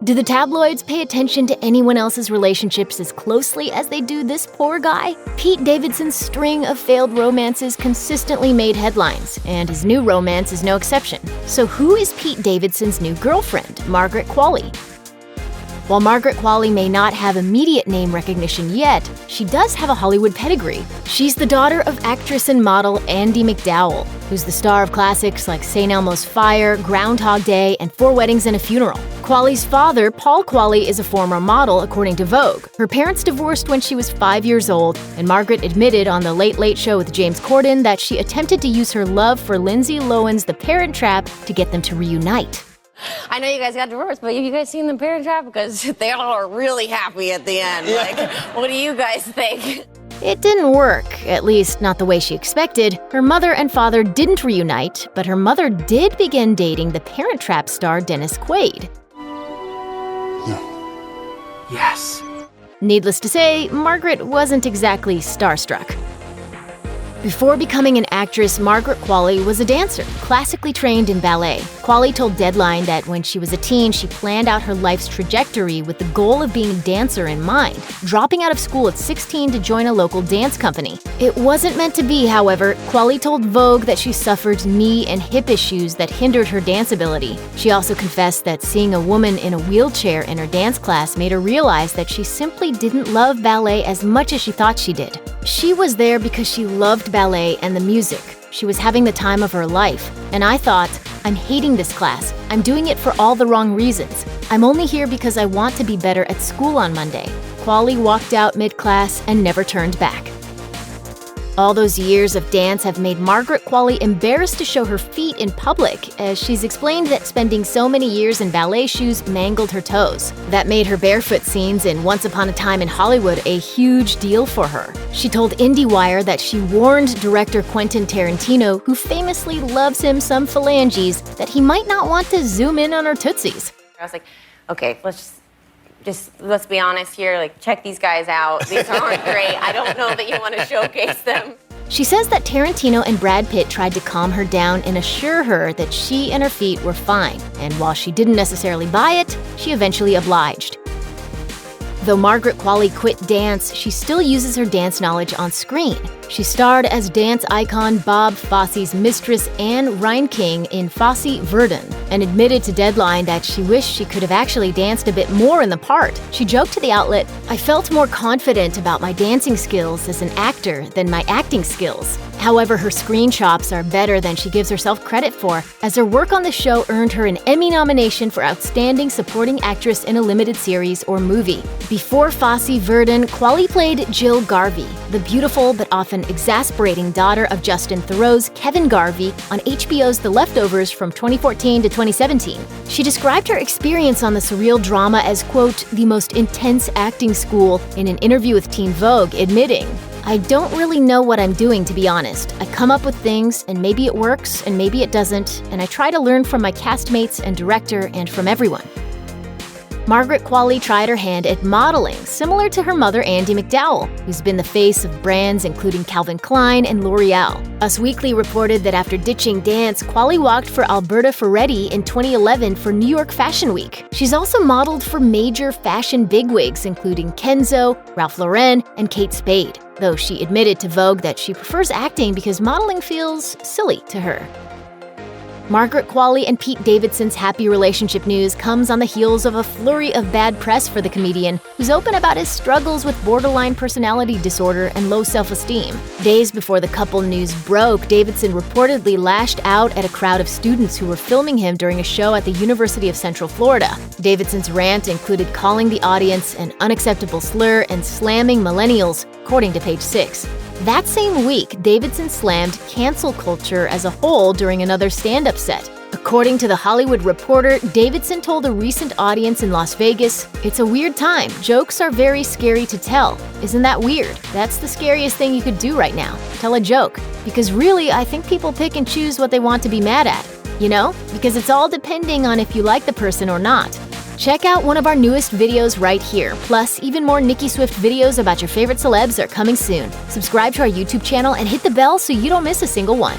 Do the tabloids pay attention to anyone else's relationships as closely as they do this poor guy? Pete Davidson's string of failed romances consistently made headlines, and his new romance is no exception. So who is Pete Davidson's new girlfriend, Margaret Qualley? While Margaret Qualley may not have immediate name recognition yet, she does have a Hollywood pedigree. She's the daughter of actress and model Andie MacDowell, who's the star of classics like St. Elmo's Fire, Groundhog Day, and 4 Weddings and a Funeral. Qualley's father, Paul Qualley, is a former model, according to Vogue. Her parents divorced when she was 5 years old, and Margaret admitted on The Late Late Show with James Corden that she attempted to use her love for Lindsay Lohan's The Parent Trap to get them to reunite. I know you guys got divorced, but have you guys seen The Parent Trap? Because they all are really happy at the end. Like, what do you guys think? It didn't work, at least not the way she expected. Her mother and father didn't reunite, but her mother did begin dating The Parent Trap star Dennis Quaid. No. Yes. Needless to say, Margaret wasn't exactly starstruck. Before becoming an actress, Margaret Qualley was a dancer, classically trained in ballet. Qualley told Deadline that when she was a teen, she planned out her life's trajectory with the goal of being a dancer in mind, dropping out of school at 16 to join a local dance company. It wasn't meant to be, however. Qualley told Vogue that she suffered knee and hip issues that hindered her dance ability. She also confessed that seeing a woman in a wheelchair in her dance class made her realize that she simply didn't love ballet as much as she thought she did. She was there because she loved ballet and the music. She was having the time of her life. And I thought, I'm hating this class. I'm doing it for all the wrong reasons. I'm only here because I want to be better at school on Monday. Qualley walked out mid-class and never turned back. All those years of dance have made Margaret Qualley embarrassed to show her feet in public, as she's explained that spending so many years in ballet shoes mangled her toes. That made her barefoot scenes in Once Upon a Time in Hollywood a huge deal for her. She told IndieWire that she warned director Quentin Tarantino, who famously loves him some phalanges, that he might not want to zoom in on her tootsies. I was like, okay, let's be honest here, like, check these guys out. These aren't great. I don't know that you want to showcase them. She says that Tarantino and Brad Pitt tried to calm her down and assure her that she and her feet were fine, and while she didn't necessarily buy it, she eventually obliged. Though Margaret Qualley quit dance, she still uses her dance knowledge on screen. She starred as dance icon Bob Fosse's mistress Anne Reinking in Fosse Verdon, and admitted to Deadline that she wished she could have actually danced a bit more in the part. She joked to the outlet, "I felt more confident about my dancing skills as an actor than my acting skills." However, her screen chops are better than she gives herself credit for, as her work on the show earned her an Emmy nomination for Outstanding Supporting Actress in a Limited Series or Movie. Before Fosse Verdon, Qualley played Jill Garvey, the beautiful but often exasperating daughter of Justin Theroux's Kevin Garvey on HBO's The Leftovers from 2014 to 2017. She described her experience on the surreal drama as, quote, the most intense acting school in an interview with Teen Vogue, admitting, "I don't really know what I'm doing, to be honest. I come up with things, and maybe it works, and maybe it doesn't, and I try to learn from my castmates and director and from everyone." Margaret Qualley tried her hand at modeling, similar to her mother Andie MacDowell, who's been the face of brands including Calvin Klein and L'Oreal. Us Weekly reported that after ditching dance, Qualley walked for Alberta Ferretti in 2011 for New York Fashion Week. She's also modeled for major fashion bigwigs including Kenzo, Ralph Lauren, and Kate Spade, though she admitted to Vogue that she prefers acting because modeling feels silly to her. Margaret Qualley and Pete Davidson's happy relationship news comes on the heels of a flurry of bad press for the comedian, who's open about his struggles with borderline personality disorder and low self-esteem. Days before the couple news broke, Davidson reportedly lashed out at a crowd of students who were filming him during a show at the University of Central Florida. Davidson's rant included calling the audience an unacceptable slur and slamming millennials, according to Page 6. That same week, Davidson slammed cancel culture as a whole during another stand-up set. According to The Hollywood Reporter, Davidson told a recent audience in Las Vegas, "It's a weird time. Jokes are very scary to tell. Isn't that weird? That's the scariest thing you could do right now. Tell a joke. Because really, I think people pick and choose what they want to be mad at. You know? Because it's all depending on if you like the person or not." Check out one of our newest videos right here. Plus, even more Nicki Swift videos about your favorite celebs are coming soon. Subscribe to our YouTube channel and hit the bell so you don't miss a single one.